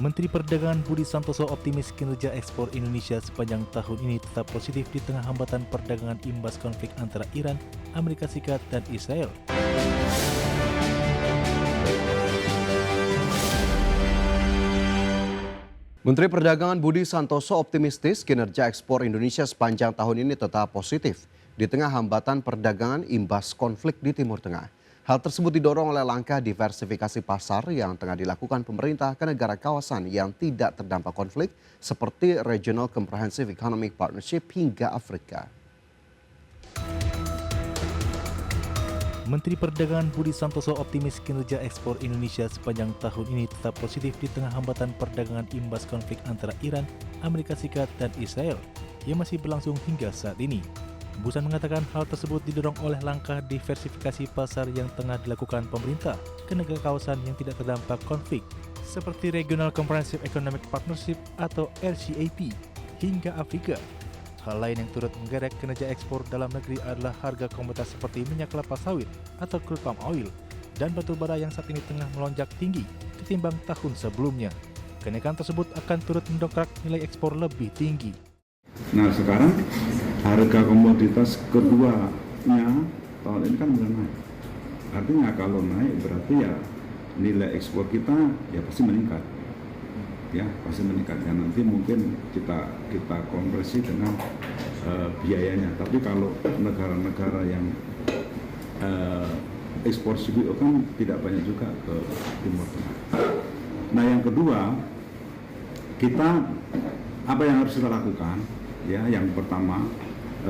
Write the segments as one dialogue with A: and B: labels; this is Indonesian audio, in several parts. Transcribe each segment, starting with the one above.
A: Menteri Perdagangan Budi Santoso optimis kinerja ekspor Indonesia sepanjang tahun ini tetap positif di tengah hambatan perdagangan imbas konflik antara Iran, Amerika Serikat, dan Israel.
B: Menteri Perdagangan Budi Santoso optimistis kinerja ekspor Indonesia sepanjang tahun ini tetap positif di tengah hambatan perdagangan imbas konflik di Timur Tengah. Hal tersebut didorong oleh langkah diversifikasi pasar yang tengah dilakukan pemerintah ke negara kawasan yang tidak terdampak konflik seperti Regional Comprehensive Economic Partnership hingga Afrika.
A: Menteri Perdagangan Budi Santoso optimis kinerja ekspor Indonesia sepanjang tahun ini tetap positif di tengah hambatan perdagangan imbas konflik antara Iran, Amerika Serikat, dan Israel yang masih berlangsung hingga saat ini. Busan mengatakan hal tersebut didorong oleh langkah diversifikasi pasar yang tengah dilakukan pemerintah ke negara kawasan yang tidak terdampak konflik seperti Regional Comprehensive Economic Partnership atau RCEP hingga Afrika. Hal lain yang turut menggerek kinerja ekspor dalam negeri adalah harga komoditas seperti minyak kelapa sawit atau crude palm oil dan batu bara yang saat ini tengah melonjak tinggi ketimbang tahun sebelumnya. Kenaikan tersebut akan turut mendongkrak nilai ekspor lebih tinggi.
C: Nah sekarang harga komoditas keduanya tahun ini kan mulai naik. Artinya kalau naik berarti ya nilai ekspor kita ya pasti meningkat. Ya pasti meningkat. Ya nanti mungkin kita konversi dengan biayanya. Tapi kalau negara-negara yang ekspor CPO kan tidak banyak juga ke Timur Tengah. Nah yang kedua, kita apa yang harus kita lakukan? Ya, yang pertama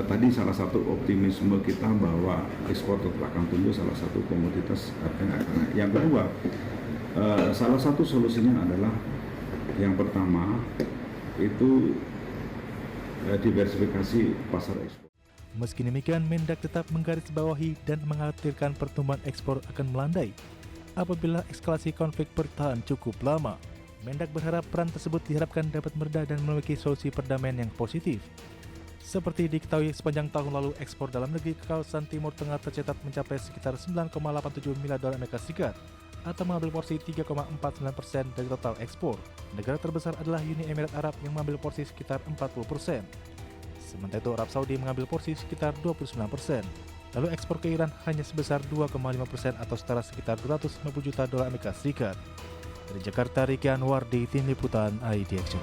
C: tadi salah satu optimisme kita bahwa ekspor tetap akan tumbuh, salah satu komoditas harganya akan naik. Yang kedua, salah satu solusinya adalah yang pertama itu diversifikasi pasar ekspor.
A: Meski demikian, Mendak tetap menggarisbawahi dan mengkhawatirkan pertumbuhan ekspor akan melandai apabila eskalasi konflik bertahan cukup lama. Mendak berharap peran tersebut diharapkan dapat mereda dan memiliki solusi perdamaian yang positif. Seperti diketahui sepanjang tahun lalu ekspor dalam negeri ke kawasan Timur Tengah tercatat mencapai sekitar 9,87 miliar dolar Amerika Serikat atau mengambil porsi 3,49% dari total ekspor. Negara terbesar adalah Uni Emirat Arab yang mengambil porsi sekitar 40%. Sementara itu Arab Saudi mengambil porsi sekitar 29%. Lalu ekspor ke Iran hanya sebesar 2,5% atau setara sekitar 250 juta dolar Amerika Serikat. Dari Jakarta, Riki Anwar di Tim Liputan IDX.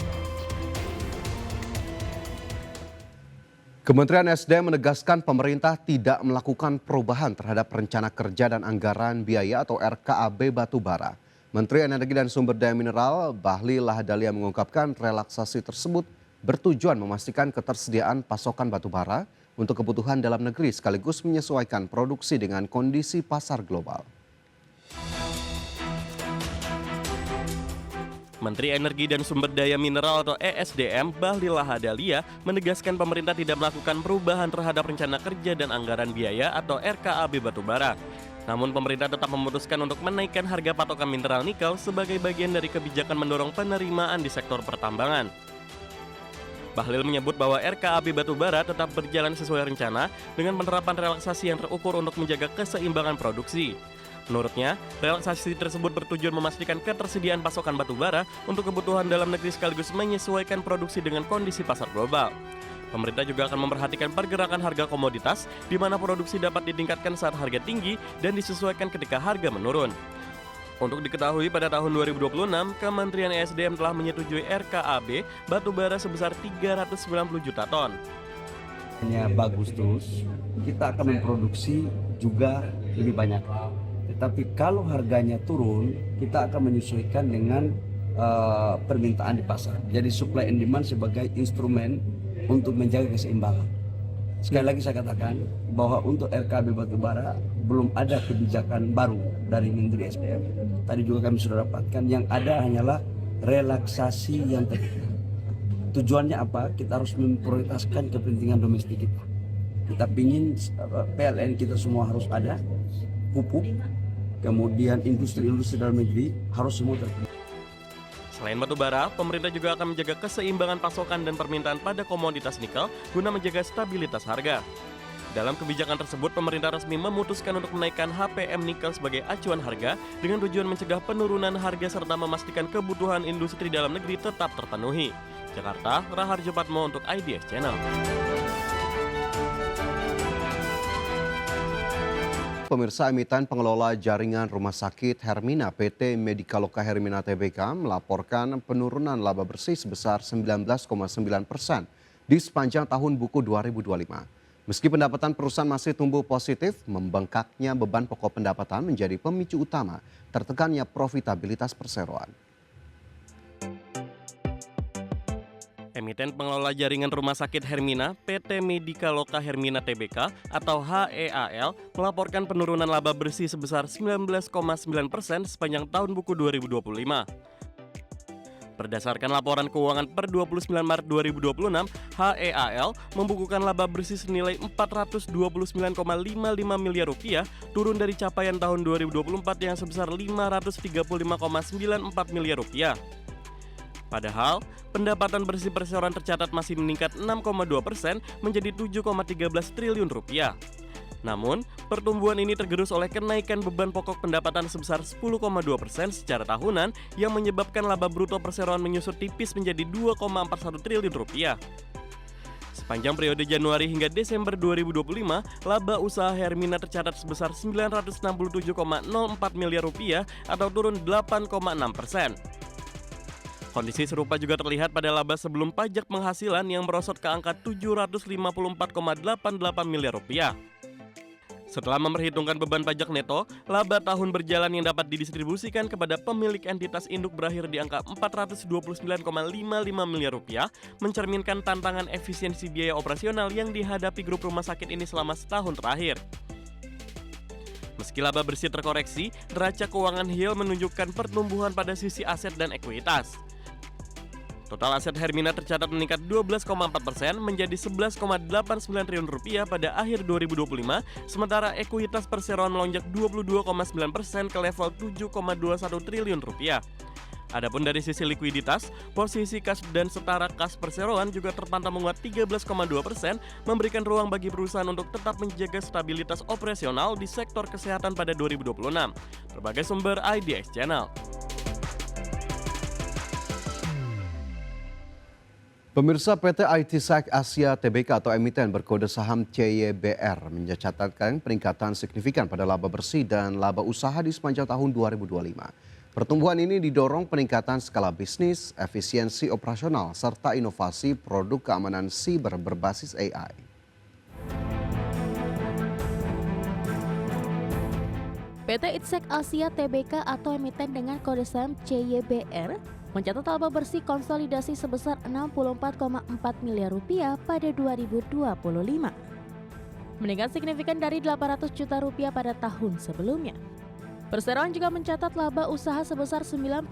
B: Kementerian SDM menegaskan pemerintah tidak melakukan perubahan terhadap rencana kerja dan anggaran biaya atau RKAB batubara. Menteri Energi dan Sumber Daya Mineral Bahlil Lahadalia mengungkapkan relaksasi tersebut bertujuan memastikan ketersediaan pasokan batubara untuk kebutuhan dalam negeri sekaligus menyesuaikan produksi dengan kondisi pasar global.
D: Menteri Energi dan Sumber Daya Mineral atau ESDM Bahlil Lahadalia menegaskan pemerintah tidak melakukan perubahan terhadap rencana kerja dan anggaran biaya atau RKAB batubara. Namun pemerintah tetap memutuskan untuk menaikkan harga patokan mineral nikel sebagai bagian dari kebijakan mendorong penerimaan di sektor pertambangan. Bahlil menyebut bahwa RKAB batubara tetap berjalan sesuai rencana dengan penerapan relaksasi yang terukur untuk menjaga keseimbangan produksi. Menurutnya, relaksasi tersebut bertujuan memastikan ketersediaan pasokan batubara untuk kebutuhan dalam negeri sekaligus menyesuaikan produksi dengan kondisi pasar global. Pemerintah juga akan memperhatikan pergerakan harga komoditas, di mana produksi dapat ditingkatkan saat harga tinggi dan disesuaikan ketika harga menurun. Untuk diketahui, pada tahun 2026, Kementerian ESDM telah menyetujui RKAB batubara sebesar 390 juta ton.
E: Bagus terus, kita akan memproduksi juga lebih banyak. Tetapi kalau harganya turun, kita akan menyesuaikan dengan permintaan di pasar. Jadi supply and demand sebagai instrumen untuk menjaga keseimbangan. Sekali lagi saya katakan bahwa untuk RKAB batubara belum ada kebijakan baru dari Menteri SDM. Tadi juga kami sudah dapatkan, yang ada hanyalah relaksasi yang terkait. Tujuannya apa? Kita harus memprioritaskan kepentingan domestik kita. Kita ingin PLN kita semua harus ada, pupuk, kemudian industri-industri dalam negeri harus semua terpenuhi.
D: Selain batubara, pemerintah juga akan menjaga keseimbangan pasokan dan permintaan pada komoditas nikel guna menjaga stabilitas harga. Dalam kebijakan tersebut, pemerintah resmi memutuskan untuk menaikkan HPM nikel sebagai acuan harga dengan tujuan mencegah penurunan harga serta memastikan kebutuhan industri dalam negeri tetap terpenuhi. Jakarta, Raharjo Patmo untuk IDX Channel.
B: Pemirsa, emiten pengelola jaringan Rumah Sakit Hermina PT Medikaloka Hermina Tbk melaporkan penurunan laba bersih sebesar 19,9% di sepanjang tahun buku 2025. Meski pendapatan perusahaan masih tumbuh positif, membengkaknya beban pokok pendapatan menjadi pemicu utama tertekannya profitabilitas perseroan.
D: Emiten pengelola jaringan Rumah Sakit Hermina, PT Medikaloka Hermina Tbk atau HEAL melaporkan penurunan laba bersih sebesar 19,9% sepanjang tahun buku 2025. Berdasarkan laporan keuangan per 29 Maret 2026, HEAL membukukan laba bersih senilai 429,55 miliar rupiah, turun dari capaian tahun 2024 yang sebesar 535,94 miliar rupiah. Padahal, pendapatan bersih perseroan tercatat masih meningkat 6,2% menjadi 7,13 triliun rupiah. Namun, pertumbuhan ini tergerus oleh kenaikan beban pokok pendapatan sebesar 10,2% secara tahunan yang menyebabkan laba bruto perseroan menyusut tipis menjadi 2,41 triliun rupiah. Sepanjang periode Januari hingga Desember 2025, laba usaha Hermina tercatat sebesar 967,04 miliar rupiah atau turun 8,6%. Kondisi serupa juga terlihat pada laba sebelum pajak penghasilan yang merosot ke angka 754,88 miliar rupiah. Setelah memperhitungkan beban pajak neto, laba tahun berjalan yang dapat didistribusikan kepada pemilik entitas induk berakhir di angka 429,55 miliar rupiah, mencerminkan tantangan efisiensi biaya operasional yang dihadapi grup rumah sakit ini selama setahun terakhir. Meski laba bersih terkoreksi, neraca keuangan HIL menunjukkan pertumbuhan pada sisi aset dan ekuitas. Total aset Hermina tercatat meningkat 12,4% menjadi 11,89 triliun rupiah pada akhir 2025, sementara ekuitas perseroan melonjak 22,9% ke level 7,21 triliun rupiah. Adapun dari sisi likuiditas, posisi kas dan setara kas perseroan juga terpantau menguat 13,2%, memberikan ruang bagi perusahaan untuk tetap menjaga stabilitas operasional di sektor kesehatan pada 2026. Berbagai sumber IDX Channel.
B: Pemirsa, PT IT Sek Asia Tbk atau emiten berkode saham CYBR mencatatkan peningkatan signifikan pada laba bersih dan laba usaha di sepanjang tahun 2025. Pertumbuhan ini didorong peningkatan skala bisnis, efisiensi operasional, serta inovasi produk keamanan siber berbasis AI.
F: PT Itsek Asia Tbk atau emiten dengan kode saham CYBR mencatat laba bersih konsolidasi sebesar 64,4 miliar rupiah pada 2025. Meningkat signifikan dari 800 juta rupiah pada tahun sebelumnya. Perseroan juga mencatat laba usaha sebesar 92,5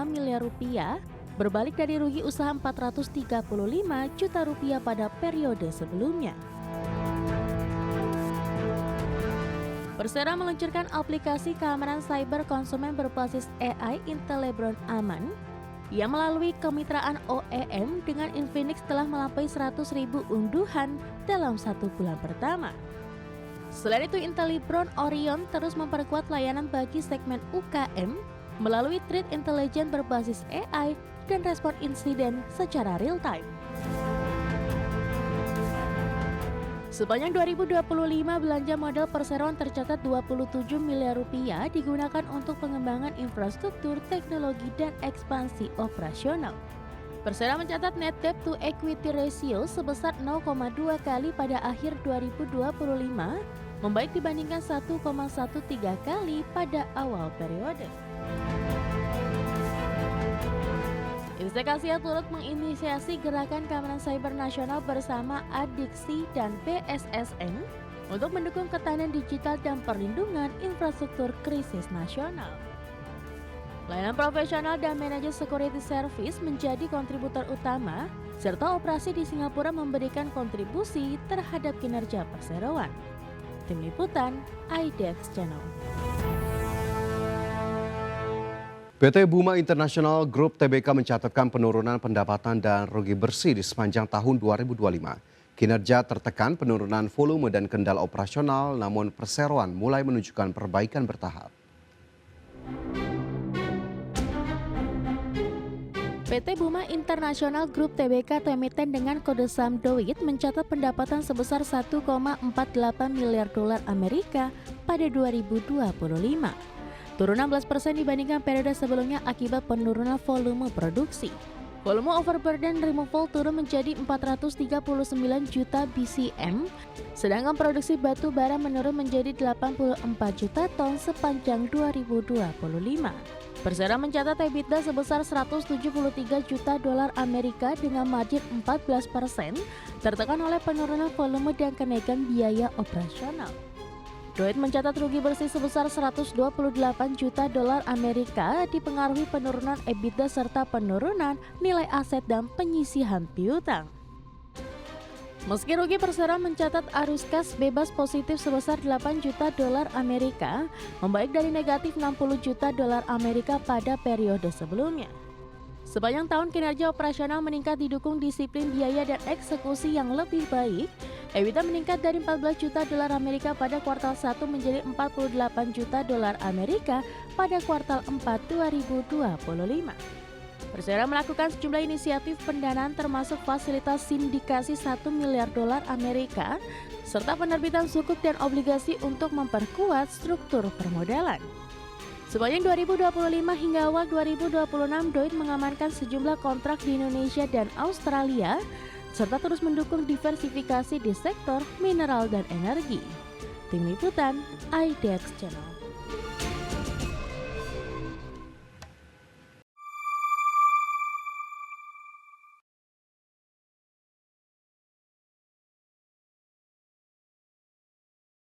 F: miliar rupiah, berbalik dari rugi usaha 435 juta rupiah pada periode sebelumnya. Persero meluncurkan aplikasi keamanan cyber konsumen berbasis AI Intelebron Aman yang melalui kemitraan OEM dengan Infinix telah melampaui 100.000 unduhan dalam 1 bulan pertama. Selain itu, Intelibron Orion terus memperkuat layanan bagi segmen UKM melalui threat intelligence berbasis AI dan respon insiden secara real-time. Sepanjang 2025, belanja modal perseroan tercatat 27 miliar rupiah digunakan untuk pengembangan infrastruktur, teknologi, dan ekspansi operasional. Persero mencatat net debt to equity ratio sebesar 0,2 kali pada akhir 2025, membaik dibandingkan 1,13 kali pada awal periode. Itsek Asia turut menginisiasi gerakan keamanan cyber nasional bersama Adiksi dan BSSN untuk mendukung ketahanan digital dan perlindungan infrastruktur krisis nasional. Layanan profesional dan manajer security service menjadi kontributor utama, serta operasi di Singapura memberikan kontribusi terhadap kinerja perseroan. Tim Liputan, IDX Channel.
B: PT Buma International Group Tbk mencatatkan penurunan pendapatan dan rugi bersih di sepanjang tahun 2025. Kinerja tertekan penurunan volume dan kendala operasional, namun perseroan mulai menunjukkan perbaikan bertahap.
F: PT Buma International Group Tbk atau emiten dengan kode saham DOIT mencatat pendapatan sebesar 1,48 miliar dolar Amerika pada 2025. Turun 16% dibandingkan periode sebelumnya akibat penurunan volume produksi. Volume overburden removal turun menjadi 439 juta BCM, sedangkan produksi batu bara menurun menjadi 84 juta ton sepanjang 2025. Persero mencatat EBITDA sebesar 173 juta dolar Amerika dengan margin 14%, tertekan oleh penurunan volume dan kenaikan biaya operasional. DOIT mencatat rugi bersih sebesar 128 juta dolar Amerika dipengaruhi penurunan EBITDA serta penurunan nilai aset dan penyisihan piutang. Meski rugi, Persero mencatat arus kas bebas positif sebesar 8 juta dolar Amerika, membaik dari negatif 60 juta dolar Amerika pada periode sebelumnya. Sepanjang tahun kinerja operasional meningkat didukung disiplin biaya dan eksekusi yang lebih baik. EBITDA meningkat dari 14 juta dolar Amerika pada kuartal 1 menjadi 48 juta dolar Amerika pada kuartal 4 2025. Persero melakukan sejumlah inisiatif pendanaan termasuk fasilitas sindikasi 1 miliar dolar Amerika serta penerbitan sukuk dan obligasi untuk memperkuat struktur permodalan. Sepanjang 2025 hingga awal 2026, DOIT mengamankan sejumlah kontrak di Indonesia dan Australia serta terus mendukung diversifikasi di sektor mineral dan energi. Tim Liputan, IDX Channel.